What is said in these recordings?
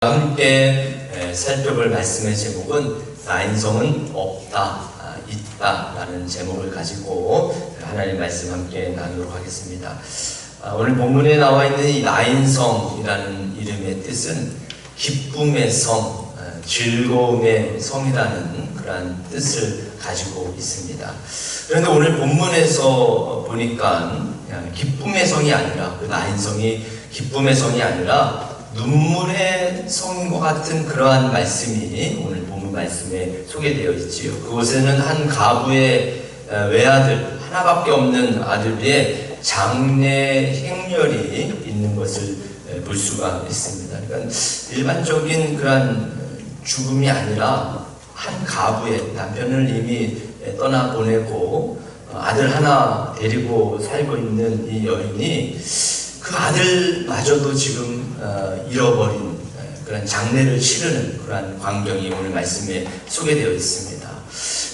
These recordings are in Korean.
함께 살펴볼 말씀의 제목은 나인성은 없다, 있다 라는 제목을 가지고 하나님 말씀 함께 나누도록 하겠습니다. 오늘 본문에 나와 있는 이 나인성이라는 이름의 뜻은 기쁨의 성, 즐거움의 성이라는 그러한 뜻을 가지고 있습니다. 그런데 오늘 본문에서 보니까 기쁨의 성이 아니라, 그 나인성이 기쁨의 성이 아니라 눈물의 성인 것 같은 그러한 말씀이 오늘 본문 말씀에 소개되어 있지요. 그곳에는 한 가부의 외아들, 하나밖에 없는 아들의 장례 행렬이 있는 것을 볼 수가 있습니다. 그러니까 일반적인 그러한 죽음이 아니라 한 가부의, 남편을 이미 떠나보내고 아들 하나 데리고 살고 있는 이 여인이 그 아들마저도 지금 잃어버린 그런 장례를 치르는 그런 광경이 오늘 말씀에 소개되어 있습니다.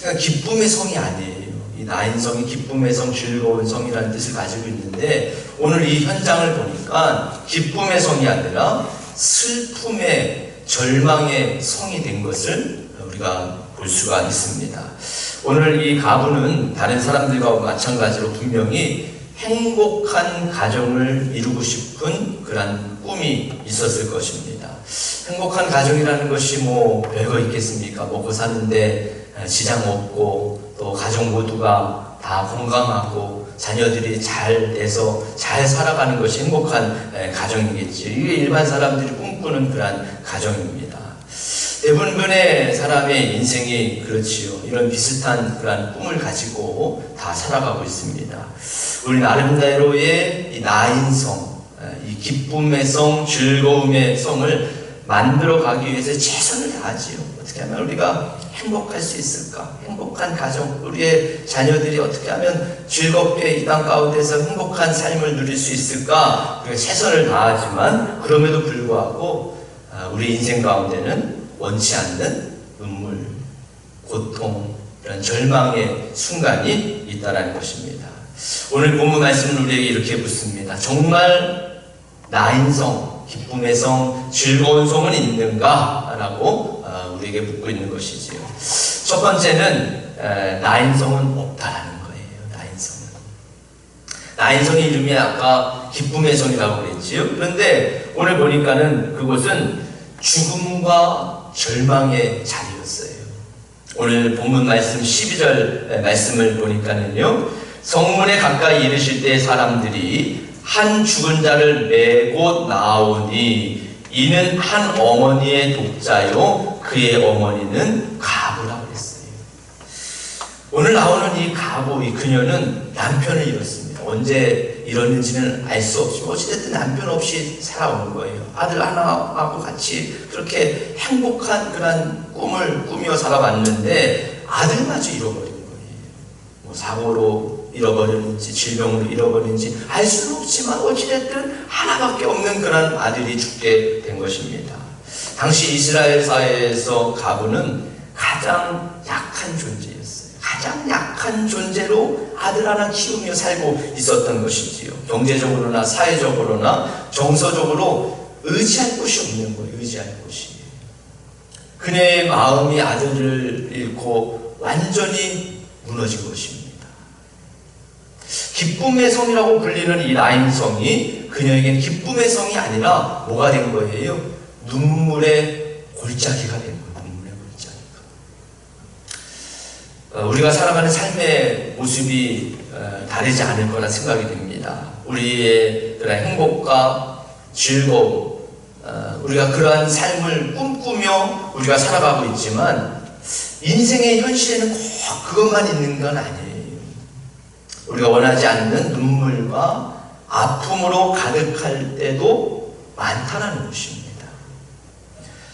그러니까 기쁨의 성이 아니에요. 이 나인성이 기쁨의 성, 즐거운 성이라는 뜻을 가지고 있는데, 오늘 이 현장을 보니까 기쁨의 성이 아니라 슬픔의, 절망의 성이 된 것을 우리가 볼 수가 있습니다. 오늘 이 가부는 다른 사람들과 마찬가지로 분명히 행복한 가정을 이루고 싶은 그런 꿈이 있었을 것입니다. 행복한 가정이라는 것이 뭐 별거 있겠습니까? 먹고 사는데 지장 없고, 또 가정 모두가 다 건강하고 자녀들이 잘 돼서 잘 살아가는 것이 행복한 가정이겠지. 이게 일반 사람들이 꿈꾸는 그런 가정입니다. 대부분의 사람의 인생이 그렇지요. 이런 비슷한 그런 꿈을 가지고 다 살아가고 있습니다. 우리 나름대로의 이 나인성, 이 기쁨의 성, 즐거움의 성을 만들어 가기 위해서 최선을 다하지요. 어떻게 하면 우리가 행복할 수 있을까? 행복한 가정, 우리의 자녀들이 어떻게 하면 즐겁게 이 땅 가운데서 행복한 삶을 누릴 수 있을까? 우리가 최선을 다하지만 그럼에도 불구하고 우리 인생 가운데는 원치 않는 눈물, 고통, 이런 절망의 순간이 있다는 것입니다. 오늘 본문 말씀은 우리에게 이렇게 묻습니다. 정말 나인성, 기쁨의 성, 즐거운 성은 있는가? 라고 우리에게 묻고 있는 것이지요. 첫 번째는 나인성은 없다라는 거예요. 나인성의 이름이 아까 기쁨의 성이라고 그랬지요. 그런데 오늘 보니까는 그곳은 죽음과 절망의 자리였어요. 오늘 본문 말씀 12절 말씀을 보니까는요, 성문에 가까이 이르실 때 사람들이 한 죽은 자를 메고 나오니 이는 한 어머니의 독자요 그의 어머니는 가부라고 했어요. 오늘 나오는 이 가부, 이 그녀는 남편을 잃었습니다. 언제 잃었는지는 알 수 없지만 어찌됐든 남편 없이 살아온 거예요. 아들 하나하고 같이 그렇게 행복한 그런 꿈을 꾸며 살아왔는데 아들마저 잃어버린 거예요. 뭐 사고로 잃어버렸는지 질병으로 잃어버린지 알 수는 없지만 어찌됐든 하나밖에 없는 그런 아들이 죽게 된 것입니다. 당시 이스라엘 사회에서 가부는 가장 약한 존재였어요. 가장 약한 존재로 아들 하나 키우며 살고 있었던 것이지요. 경제적으로나 사회적으로나 정서적으로 의지할 곳이 없는 거예요. 의지할 곳이. 그녀의 마음이 아들을 잃고 완전히 무너진 것입니다. 기쁨의 성이라고 불리는 이 나인성이 그녀에게는 기쁨의 성이 아니라 뭐가 된 거예요? 눈물의 골짜기가 된 거예요. 눈물의 골짜기가. 우리가 살아가는 삶의 모습이 다르지 않을 거라 생각이 됩니다. 우리의 그런 행복과 즐거움, 우리가 그러한 삶을 꿈꾸며 우리가 살아가고 있지만 인생의 현실에는 꼭 그것만 있는 건 아니에요. 우리가 원하지 않는 눈물과 아픔으로 가득할 때도 많다는 것입니다.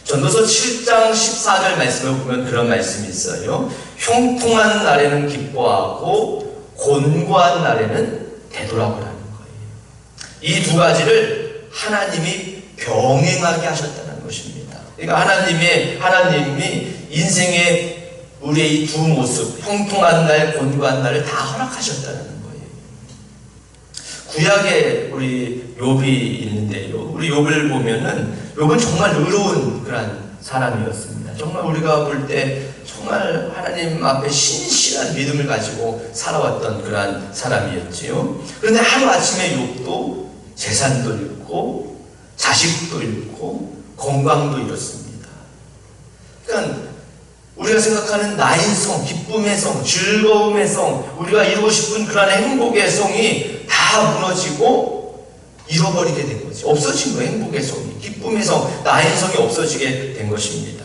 전도서 7장 14절 말씀을 보면 그런 말씀이 있어요. 형통한 날에는 기뻐하고 곤고한 날에는 되돌아보라는 거예요. 이 두 가지를 하나님이 병행하게 하셨다는 것입니다. 그러니까 하나님이 인생의 우리의 이 두 모습, 형통한 날, 곤고한 날을 다 허락하셨다는 거예요. 구약에 우리 욥이 있는데요. 우리 욥을 보면은 욥은 정말 의로운 그런 사람이었습니다. 정말 우리가 볼 때 정말 하나님 앞에 신실한 믿음을 가지고 살아왔던 그러한 사람이었지요. 그런데 하루아침에 욥도 재산도 잃고 자식도 잃고 건강도 잃었습니다. 그러니까 우리가 생각하는 나의 성, 기쁨의 성, 즐거움의 성, 우리가 이루고 싶은 그런 행복의 성이 다 무너지고 잃어버리게 된 거지. 없어진 거예요. 행복의 성이, 기쁨의 성, 나의 성이 없어지게 된 것입니다.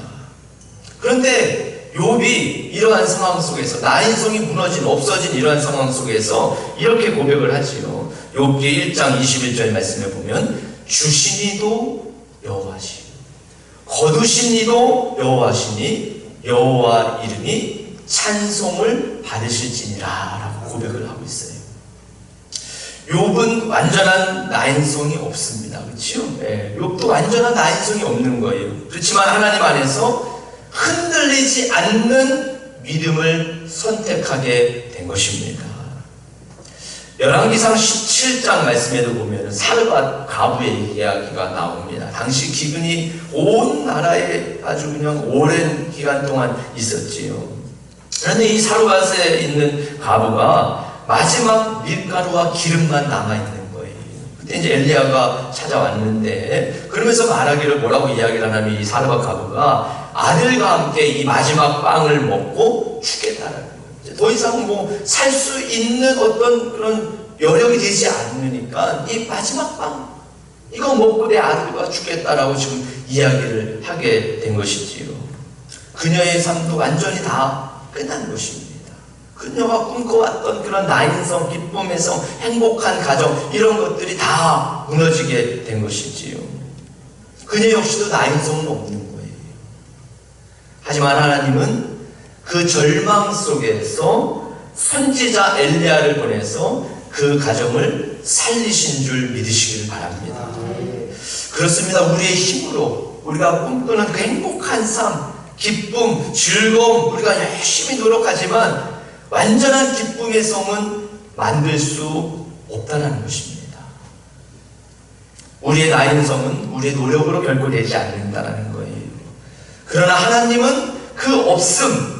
그런데 욥이 이러한 상황 속에서, 나의 성이 무너진, 없어진 이러한 상황 속에서 이렇게 고백을 하지요. 욥기 1장 21절 말씀에 보면 주시니도 여호와시니 거두시니도 여호와시니 여호와 이름이 찬송을 받으실지니라 라고 고백을 하고 있어요. 욥은 완전한 나인성이 없습니다. 그렇죠? 욥도 완전한 나인성이 없는 거예요. 그렇지만 하나님 안에서 흔들리지 않는 믿음을 선택하게 된 것입니다. 열왕기상 17장 말씀에도 보면 사르밧 가부의 이야기가 나옵니다. 당시 기근이 온 나라에 아주 그냥 오랜 기간 동안 있었지요. 그런데 이 사르밧에 있는 가부가 마지막 밀가루와 기름만 남아있는 거예요. 그때 이제 엘리야가 찾아왔는데, 그러면서 말하기를 뭐라고 이야기를 하냐면, 이 사르밧 가부가 아들과 함께 이 마지막 빵을 먹고 죽겠다라는 거예요. 더 이상 뭐 살 수 있는 어떤 그런 여력이 되지 않으니까 이 마지막 빵, 이거 먹고 내 아들과 죽겠다라고 지금 이야기를 하게 된 것이지요. 그녀의 삶도 완전히 다 끝난 것입니다. 그녀가 꿈꿔왔던 그런 나인성, 기쁨의 성, 행복한 가정, 이런 것들이 다 무너지게 된 것이지요. 그녀 역시도 나인성은 없는 거예요. 하지만 하나님은 그 절망 속에서 선지자 엘리야를 보내서 그 가정을 살리신 줄 믿으시길 바랍니다. 그렇습니다. 우리의 힘으로 우리가 꿈꾸는 그 행복한 삶, 기쁨, 즐거움, 우리가 열심히 노력하지만 완전한 기쁨의 성은 만들 수 없다는 것입니다. 우리의 나인성은 우리의 노력으로 결코 되지 않는다는 거예요. 그러나 하나님은 그 없음,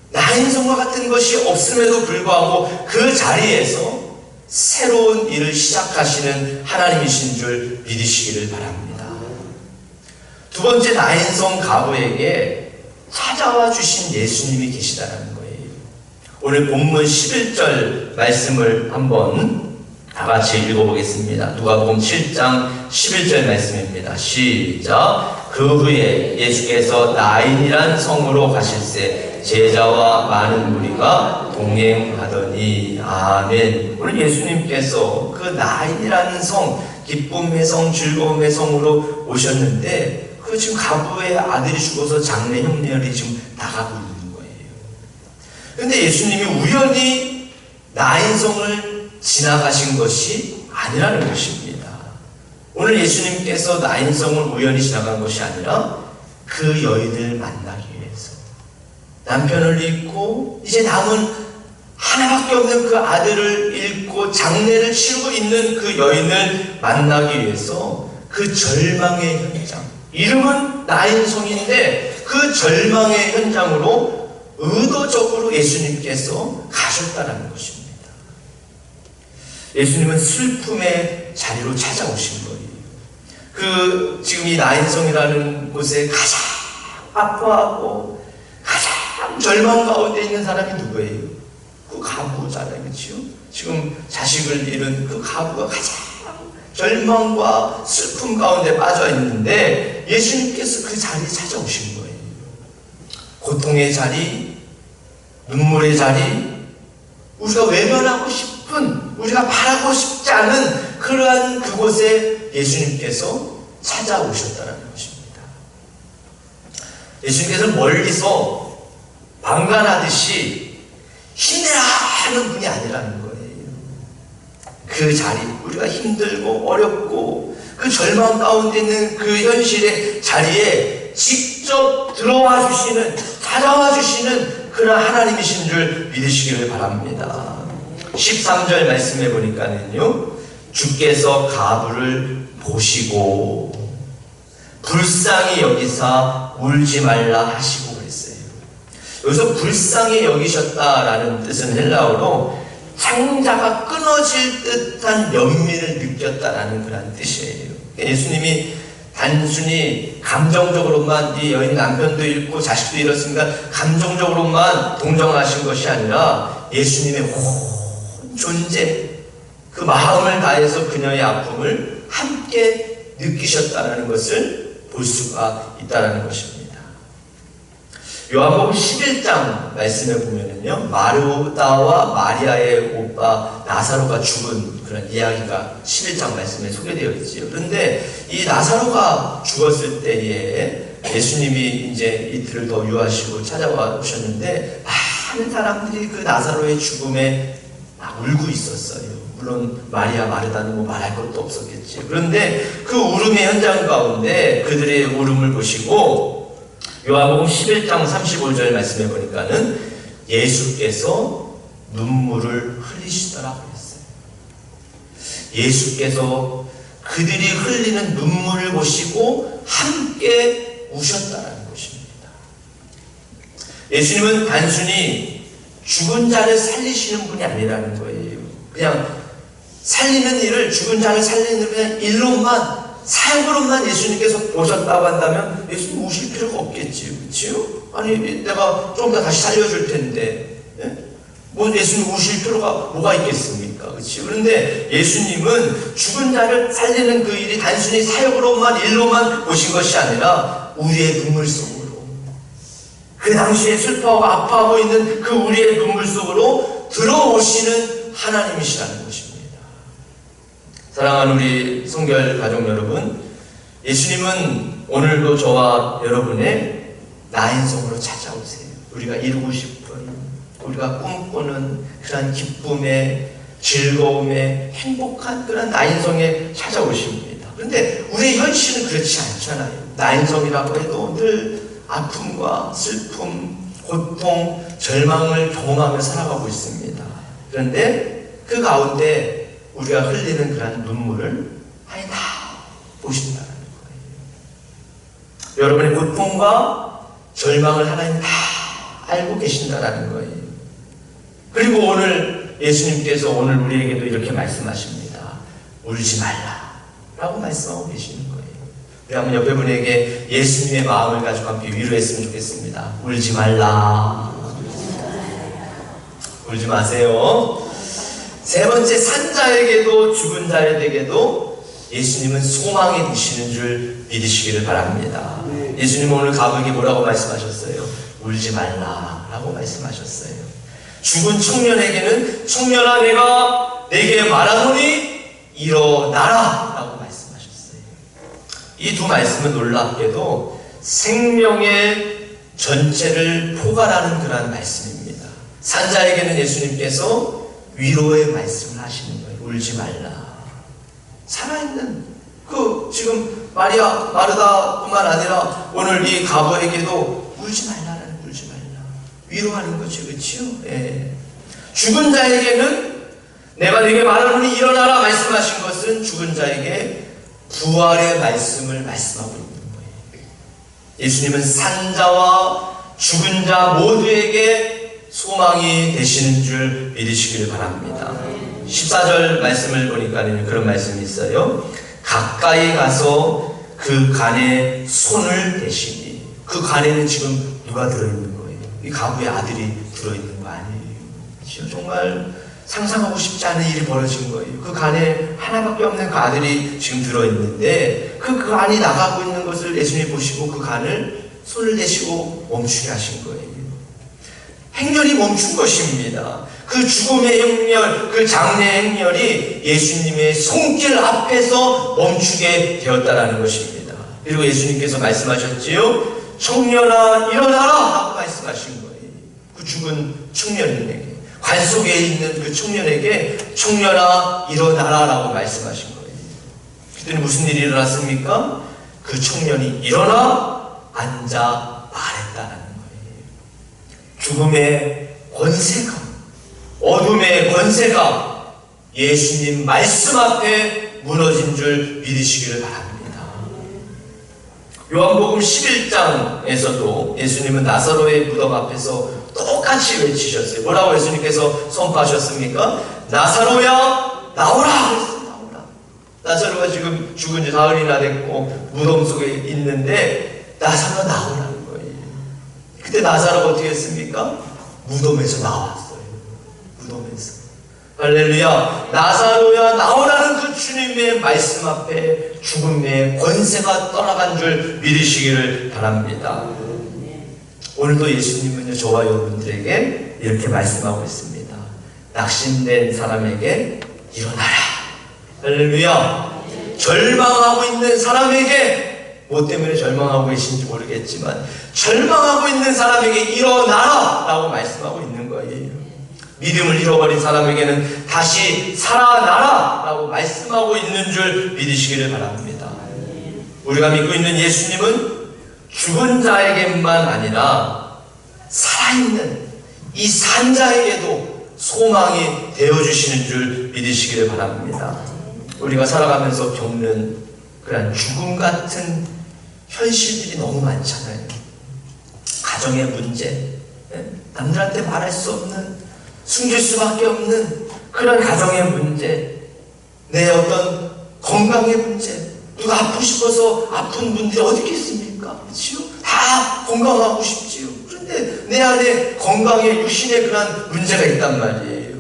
나인성과 같은 것이 없음에도 불구하고 그 자리에서 새로운 일을 시작하시는 하나님이신 줄 믿으시기를 바랍니다. 두 번째, 나인성 가부에게 찾아와 주신 예수님이 계시다는 거예요. 오늘 본문 11절 말씀을 한번 다 같이 읽어보겠습니다. 누가복음 7장 11절 말씀입니다. 시작. 그 후에 예수께서 나인이란 성으로 가실새 제자와 많은 무리가 동행하더니. 아멘. 오늘 예수님께서 그 나인이라는 성, 기쁨의 성, 즐거움의 성으로 오셨는데, 그 지금 가부의 아들이 죽어서 장례 형렬이 지금 나가고 있는 거예요. 그런데 예수님이 우연히 나인성을 지나가신 것이 아니라는 것입니다. 오늘 예수님께서 나인성을 우연히 지나간 것이 아니라 그 여인을 만나기 위해서, 남편을 잃고 이제 남은 하나밖에 없는 그 아들을 잃고 장례를 치르고 있는 그 여인을 만나기 위해서 그 절망의 현장, 이름은 나인성인데 그 절망의 현장으로 의도적으로 예수님께서 가셨다는 것입니다. 예수님은 슬픔의 자리로 찾아오신 거예요. 지금 이 나인성이라는 곳에 가장 아파하고 가장 절망 가운데 있는 사람이 누구예요? 그 가부잖아요. 그렇죠? 지금 자식을 잃은 그 가부가 가장 절망과 슬픔 가운데 빠져 있는데 예수님께서 그 자리에 찾아오신 거예요. 고통의 자리, 눈물의 자리, 우리가 외면하고 싶은, 우리가 바라고 싶지 않은 그러한 그곳에 예수님께서 찾아오셨다는 것입니다. 예수님께서 멀리서 방관하듯이 힘내라 하는 분이 아니라는 거예요. 그 자리, 우리가 힘들고 어렵고 그 절망 가운데 있는 그 현실의 자리에 직접 들어와 주시는, 찾아와 주시는 그런 하나님이신 줄 믿으시기를 바랍니다. 13절 말씀해 보니까는요, 주께서 가부를 보시고 불쌍히 여기사 울지 말라 하시고 그랬어요. 여기서 불쌍히 여기셨다라는 뜻은 헬라어로 창자가 끊어질 듯한 연민을 느꼈다라는 그런 뜻이에요. 예수님이 단순히 감정적으로만 이 여인 남편도 잃고 자식도 잃었으니까 감정적으로만 동정하신 것이 아니라 예수님의 온 존재, 그 마음을 다해서 그녀의 아픔을 함께 느끼셨다는 것을 볼 수가 있다는 것입니다. 요한복음 11장 말씀에 보면은요, 마르다와 마리아의 오빠 나사로가 죽은 그런 이야기가 11장 말씀에 소개되어 있지요. 그런데 이 나사로가 죽었을 때에 예수님이 이제 이틀을 더 유하시고 찾아와 오셨는데 많은 사람들이 그 나사로의 죽음에 막 울고 있었어요. 물론 마리아, 마르다는 뭐 말할 것도 없었겠지. 그런데 그 울음의 현장 가운데 그들의 울음을 보시고 요한복음 11장 35절 말씀해 보니까는 예수께서 눈물을 흘리시더라고 했어요. 예수께서 그들이 흘리는 눈물을 보시고 함께 우셨다는 것입니다. 예수님은 단순히 죽은 자를 살리시는 분이 아니라는 거예요. 그냥 살리는 일을, 죽은 자를 살리는 그냥 일로만, 사역으로만 예수님께서 오셨다고 한다면 예수님 우실 필요가 없겠지, 그렇지요? 아니 내가 좀 더 다시 살려줄 텐데, 예? 뭐 예수님 우실 필요가 뭐가 있겠습니까, 그렇지? 그런데 예수님은 죽은 자를 살리는 그 일이 단순히 사역으로만, 일로만 오신 것이 아니라 우리의 눈물 속으로, 그 당시에 슬퍼하고 아파하고 있는 그 우리의 눈물 속으로 들어오시는 하나님이시라는 것입니다. 사랑하는 우리 성결 가족 여러분, 예수님은 오늘도 저와 여러분의 나인성으로 찾아오세요. 우리가 이루고 싶은, 우리가 꿈꾸는 그런 기쁨의, 즐거움의, 행복한 그런 나인성에 찾아오십니다. 그런데 우리의 현실은 그렇지 않잖아요. 나인성이라고 해도 늘 아픔과 슬픔, 고통, 절망을 경험하며 살아가고 있습니다. 그런데 그 가운데 우리가 흘리는 그런 눈물을 하나님 다 보신다는 거예요. 여러분의 고통과 절망을 하나님 다 알고 계신다는 거예요. 그리고 오늘 예수님께서 오늘 우리에게도 이렇게 말씀하십니다. 울지 말라 라고 말씀하고 계시는 거예요. 우리 한번 옆에 분에게 예수님의 마음을 가지고 함께 위로했으면 좋겠습니다. 울지 말라. 울지 마세요. 세 번째, 산자에게도 죽은 자에게도 예수님은 소망이 되시는 줄 믿으시기를 바랍니다. 예수님은 오늘 가부에게 뭐라고 말씀하셨어요? 울지 말라 라고 말씀하셨어요. 죽은 청년에게는 청년아 내가 내게 말하노니 일어나라 라고 말씀하셨어요. 이 두 말씀은 놀랍게도 생명의 전체를 포괄하는 그런 말씀입니다. 산자에게는 예수님께서 위로의 말씀을 하시는 거예요. 울지 말라. 살아있는 지금 마리아, 마르다뿐만 아니라 오늘 이 가버에게도 울지 말라라는, 울지 말라. 위로하는 거죠, 그렇지요? 예. 죽은 자에게는 내가 네게 말하노니 일어나라 말씀하신 것은 죽은 자에게 부활의 말씀을 말씀하고 있는 거예요. 예수님은 산자와 죽은 자 모두에게 소망이 되시는 줄 믿으시기를 바랍니다. 14절 말씀을 보니까 그런 말씀이 있어요. 가까이 가서 그 간에 손을 대시니. 그 간에는 지금 누가 들어있는 거예요? 이 가부의 아들이 들어있는 거 아니에요. 정말 상상하고 싶지 않은 일이 벌어진 거예요. 그 간에 하나밖에 없는 그 아들이 지금 들어있는데 그 간이 나가고 있는 것을 예수님이 보시고 그 간을 손을 대시고 멈추게 하신 거예요. 행렬이 멈춘 것입니다. 그 죽음의 행렬, 그 장례의 행렬이 예수님의 손길 앞에서 멈추게 되었다는 것입니다. 그리고 예수님께서 말씀하셨지요. 청년아 일어나라 하고 말씀하신 거예요. 그 죽은 청년에게, 관 속에 있는 그 청년에게 청년아 일어나라 라고 말씀하신 거예요. 그때는 무슨 일이 일어났습니까? 그 청년이 일어나 앉아 말했다는 거예요. 죽음의 권세가, 어둠의 권세가 예수님 말씀 앞에 무너진 줄 믿으시기를 바랍니다. 요한복음 11장에서도 예수님은 나사로의 무덤 앞에서 똑같이 외치셨어요. 뭐라고 예수님께서 선포하셨습니까? 나사로야 나오라! 나오라. 나사로가 지금 죽은 지 사흘이나 됐고 무덤 속에 있는데 나사로가 나오라는 거예요. 그때 나사로가 어떻게 했습니까? 무덤에서 나왔어요. 무덤에서. 할렐루야. 나사로야 나오라는 그 주님의 말씀 앞에 죽음의 권세가 떠나간 줄 믿으시기를 바랍니다. 오늘도 예수님은요, 저와 여러분들에게 이렇게 말씀하고 있습니다. 낙심된 사람에게 일어나라. 할렐루야. 절망하고 있는 사람에게, 뭐 때문에 절망하고 계신지 모르겠지만 절망하고 있는 사람에게 일어나라 라고 말씀하고 있는 거예요. 믿음을 잃어버린 사람에게는 다시 살아나라 라고 말씀하고 있는 줄 믿으시기를 바랍니다. 우리가 믿고 있는 예수님은 죽은 자에게만 아니라 살아있는 이 산자에게도 소망이 되어주시는 줄 믿으시기를 바랍니다. 우리가 살아가면서 겪는 그런 죽음 같은 현실들이 너무 많잖아요. 가정의 문제, 남들한테 말할 수 없는, 숨길 수밖에 없는 그런 가정의 문제, 내 어떤 건강의 문제, 누가 아프고 싶어서 아픈 분들이 어디 있겠습니까? 그렇죠? 다 건강하고 싶지요. 그런데 내 안에 건강에 육신에 그런 문제가 있단 말이에요.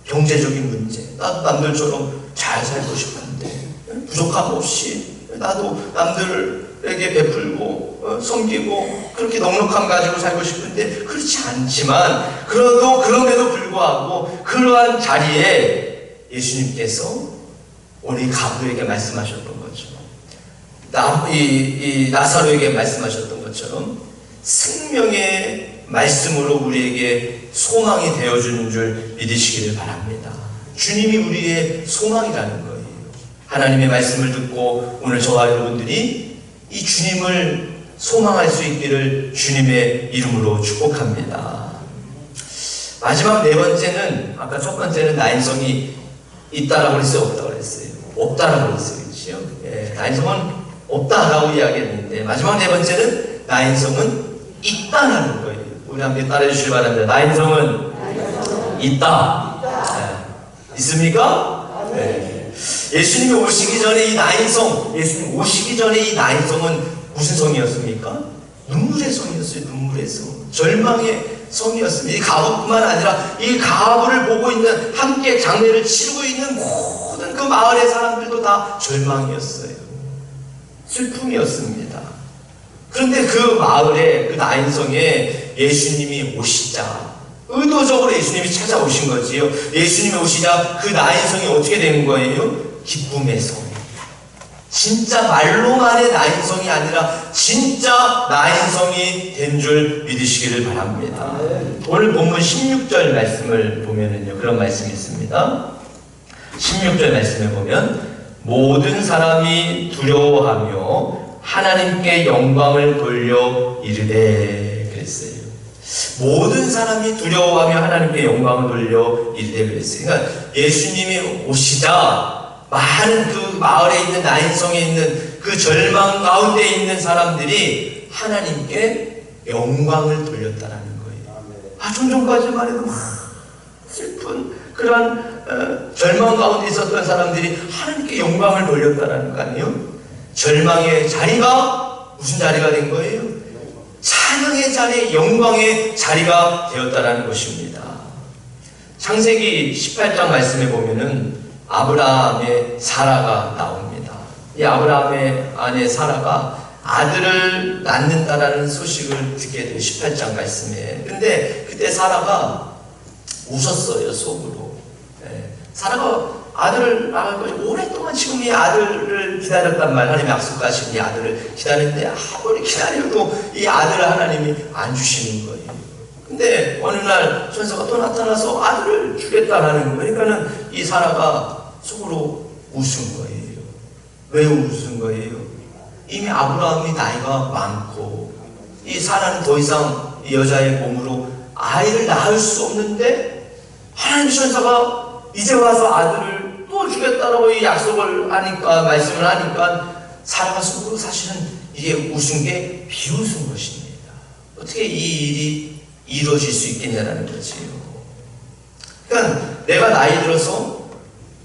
경제적인 문제, 나도 남들처럼 잘 살고 싶은데 부족함 없이 나도 남들에게 베풀고 섬기고 그렇게 넉넉함 가지고 살고 싶은데 그렇지 않지만 그럼에도 불구하고 그러한 자리에 예수님께서 우리 가부에게 말씀하셨던 거죠. 이 나사로에게 말씀하셨던 것처럼 생명의 말씀으로 우리에게 소망이 되어주는 줄 믿으시기를 바랍니다. 주님이 우리의 소망이라는 거예요. 하나님의 말씀을 듣고 오늘 저와 여러분들이 이 주님을 소망할 수 있기를 주님의 이름으로 축복합니다. 마지막 네 번째는, 아까 첫 번째는 나인성이 있다라고 그랬어요? 없다고 그랬어요? 없다라고 그랬어요. 그렇죠? 나인성은 없다라고 이야기했는데, 마지막 네 번째는 나인성은 있다라는 거예요. 우리 함께 따라해 주시기 바랍니다. 나인성은 있다. 있습니까? 네. 예수님이 오시기 전에 이 나인성, 예수님 오시기 전에 이 나인성은 무슨 성이었습니까? 눈물의 성이었어요. 눈물의 성. 절망의 성이었습니다. 이 가부뿐만 아니라 이 가부를 보고 있는, 함께 장례를 치르고 있는 모든 그 마을의 사람들도 다 절망이었어요. 슬픔이었습니다. 그런데 그 마을에, 그 나인성에 예수님이 오시자, 의도적으로 예수님이 찾아오신 거지요. 예수님이 오시자 그 나인성이 어떻게 된 거예요? 기쁨의 성. 진짜 말로만의 나인성이 아니라 진짜 나인성이 된 줄 믿으시기를 바랍니다. 오늘 본문 16절 말씀을 보면은요, 그런 말씀이 있습니다. 16절 말씀을 보면 모든 사람이 두려워하며 하나님께 영광을 돌려 이르되 그랬어요. 모든 사람이 두려워하며 하나님께 영광을 돌려 이르되 그랬어요. 그러니까 예수님이 오시자 많은 그 마을에 있는, 나인성에 있는 그 절망 가운데 있는 사람들이 하나님께 영광을 돌렸다라는 거예요. 좀 전까지만 해도 막 슬픈 그런 절망 가운데 있었던 사람들이 하나님께 영광을 돌렸다라는 거 아니에요? 절망의 자리가 무슨 자리가 된 거예요? 찬양의 자리, 영광의 자리가 되었다라는 것입니다. 창세기 18장 말씀에 보면은 아브라함의 사라가 나옵니다. 이 아브라함의 아내 사라가 아들을 낳는다라는 소식을 듣게 돼요. 18장 말씀에. 근데 그때 사라가 웃었어요, 속으로. 사라가 아들을 낳을 것이 오랫동안 지금 이 아들을 기다렸단 말이에요. 하나님이 약속하신 이 아들을 기다렸는데 아무리 기다려도 이 아들을 하나님이 안 주시는 거예요. 근데 어느 날 천사가 또 나타나서 아들을 주겠다라는 거예요. 그러니까는 이 사라가 속으로 웃은 거예요. 왜 웃은 거예요? 이미 아브라함이 나이가 많고 이 사라는 더 이상 이 여자의 몸으로 아이를 낳을 수 없는데 하나님 천사가 이제 와서 아들을 또 주겠다라고 이 약속을 하니까, 말씀을 하니까 사라가 속으로 사실은 이게 웃은 게 비웃은 것입니다. 어떻게 이 일이 이루어질 수 있겠냐라는 거지요. 그러니까 내가 나이 들어서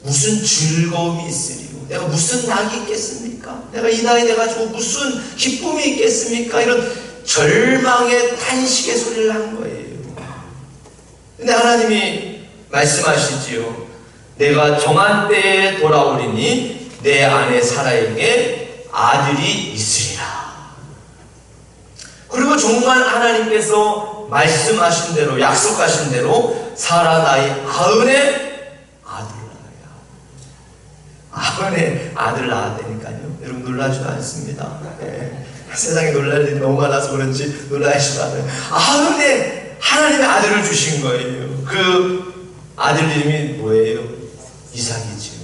무슨 즐거움이 있으리요? 내가 무슨 낙이 있겠습니까? 내가 이 나이 돼가지고 무슨 기쁨이 있겠습니까? 이런 절망의 탄식의 소리를 한 거예요. 근데 하나님이 말씀하시지요. 내가 정한 때에 돌아오리니 내 아내 사라에게 아들이 있으리라. 그리고 정말 하나님께서 말씀하신 대로, 약속하신 대로 사라 나이 90에 아흔에 아들 낳았다니까요. 여러분 놀라지도 않습니다. 네. 세상에 놀랄 일이 너무 많아서 그런지 놀라시도 않아요. 아흔에 하나님의 아들을 주신 거예요. 그 아들 이름이 뭐예요? 이삭이지요.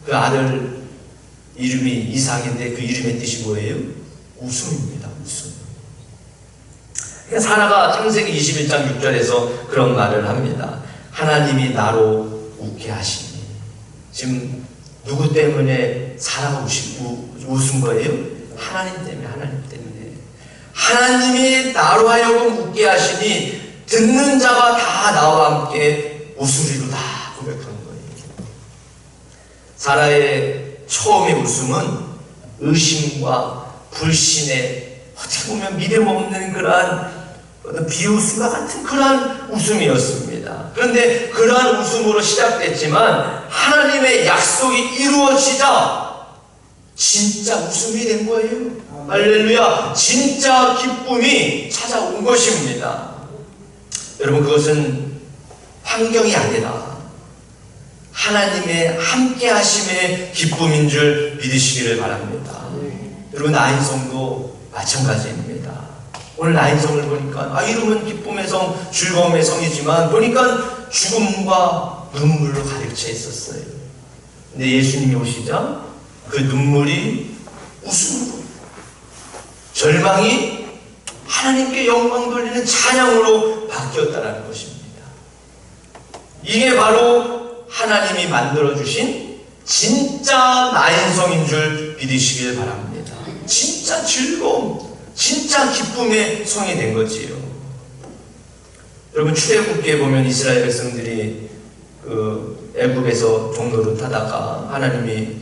그 아들 이름이 이삭인데 그 이름의 뜻이 뭐예요? 웃음입니다. 웃음. 그러니까 사라가 창세기 21장 6절에서 그런 말을 합니다. 하나님이 나로 웃게 하시니. 지금 누구 때문에 사라가 웃은 거예요? 하나님 때문에, 하나님 때문에. 하나님이 나로 하여금 웃게 하시니 듣는 자가 다 나와 함께 웃으리로 다 고백한 거예요. 사라의 처음의 웃음은 의심과 불신의 어떻게 보면 믿음 없는 그러한 비웃음과 같은 그러한 웃음이었습니다. 그런데 그러한 웃음으로 시작됐지만 하나님의 약속이 이루어지자 진짜 웃음이 된 거예요. 할렐루야. 진짜 기쁨이 찾아온 것입니다. 여러분, 그것은 환경이 아니라 하나님의 함께 하심의 기쁨인 줄 믿으시기를 바랍니다. 여러분, 나인성도 마찬가지입니다. 오늘 나인성을 보니까 이름은 기쁨의 성, 즐거움의 성이지만 보니까 죽음과 눈물로 가득 차 있었어요. 근데 예수님이 오시자 그 눈물이 웃음으로, 절망이 하나님께 영광 돌리는 찬양으로 바뀌었다는 것입니다. 이게 바로 하나님이 만들어주신 진짜 나인성인 줄 믿으시길 바랍니다. 진짜 즐거움, 진짜 기쁨의 성이 된 거지요. 여러분, 출애굽기에 보면 이스라엘 백성들이 그 애굽에서 종로를 타다가 하나님이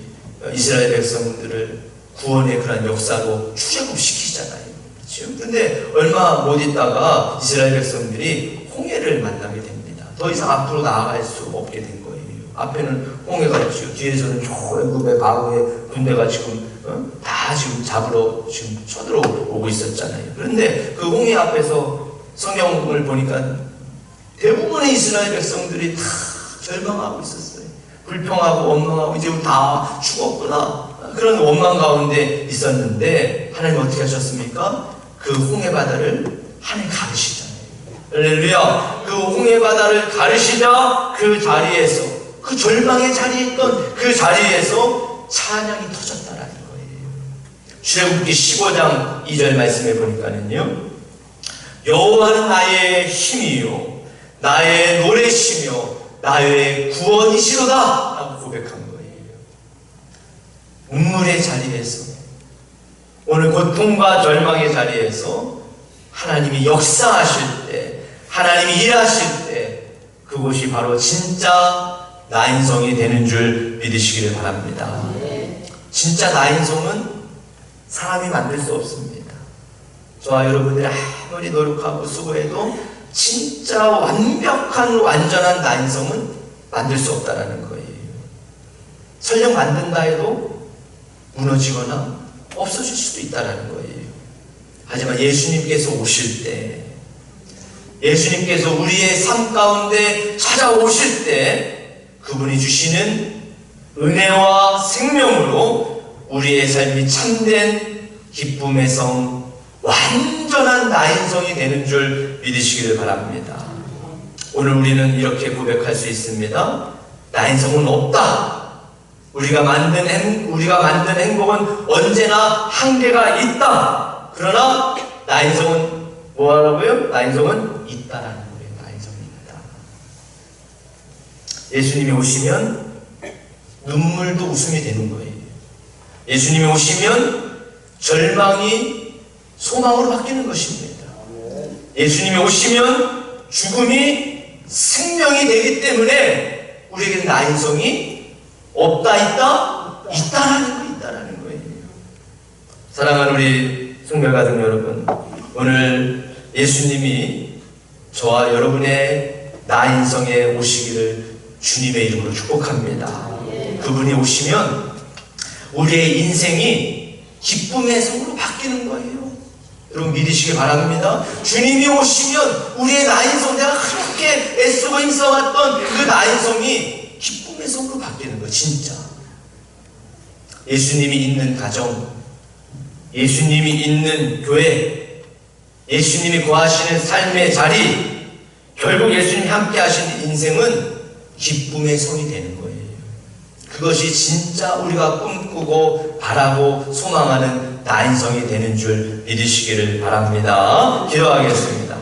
이스라엘 백성들을 구원의 그런 역사로 출애굽시키잖아요. 그렇죠? 그런데 얼마 못 있다가 이스라엘 백성들이 홍해를 만나게 됩니다. 더 이상 앞으로 나아갈 수 없게 된 거예요. 앞에는 홍해가 있죠. 뒤에서는 저 애굽의 바로의 군대가 지금 다 지금 잡으러 지금 쳐들어오고 있었잖아요. 그런데 그 홍해 앞에서 성경을 보니까 대부분의 이스라엘 백성들이 다 절망하고 있었어요. 불평하고 원망하고 이제 우리 다 죽었구나, 그런 원망 가운데 있었는데 하나님 어떻게 하셨습니까? 그 홍해 바다를 하나님 가르시잖아요. 할렐루야. 그 홍해 바다를 가르시자 그 자리에서, 그 절망의 자리에 있던 그 자리에서 찬양이 터졌다라는 거예요. 출애굽기 15장 2절 말씀해 보니까는요, 여호와는 나의 힘이요 나의 노래시며 나의 구원이시로다 라고 고백한 거예요. 눈물의 자리에서, 오늘 고통과 절망의 자리에서 하나님이 역사하실 때, 하나님이 일하실 때 그곳이 바로 진짜 나인성이 되는 줄 믿으시기를 바랍니다. 진짜 나인성은 사람이 만들 수 없습니다. 저와 여러분들이 아무리 노력하고 수고해도 진짜 완벽한 완전한 나인성은 만들 수 없다는 거예요. 설령 만든다 해도 무너지거나 없어질 수도 있다는 거예요. 하지만 예수님께서 오실 때, 예수님께서 우리의 삶 가운데 찾아오실 때 그분이 주시는 은혜와 생명으로 우리의 삶이 참된 기쁨의 성, 완전한 나인성이 되는 줄 믿으시기를 바랍니다. 오늘 우리는 이렇게 고백할 수 있습니다. 나인성은 없다. 우리가 만든 행복은 언제나 한계가 있다. 그러나 나인성은 뭐하라고요? 나인성은 있다라는 거예요. 나인성이 있다. 예수님이 오시면 눈물도 웃음이 되는 거예요. 예수님이 오시면 절망이 소망으로 바뀌는 것입니다. 예수님이 오시면 죽음이 생명이 되기 때문에 우리에게 나인성이 없다, 있다? 있다라는 거예요. 사랑하는 우리 성결가족 여러분, 오늘 예수님이 저와 여러분의 나인성에 오시기를 주님의 이름으로 축복합니다. 그분이 오시면 우리의 인생이 기쁨의 성으로 바뀌는 거예요. 여러분 믿으시기 바랍니다. 주님이 오시면 우리의 나인성, 내가 그렇게 애쓰고 힘써왔던 그 나인성이 기쁨의 성으로 바뀌는 거예요. 진짜 예수님이 있는 가정, 예수님이 있는 교회, 예수님이 거하시는 삶의 자리, 결국 예수님이 함께 하시는 인생은 기쁨의 성이 되는 거예요. 그것이 진짜 우리가 꿈꾸고 바라고 소망하는 나인성이 되는 줄 믿으시기를 바랍니다. 기도하겠습니다.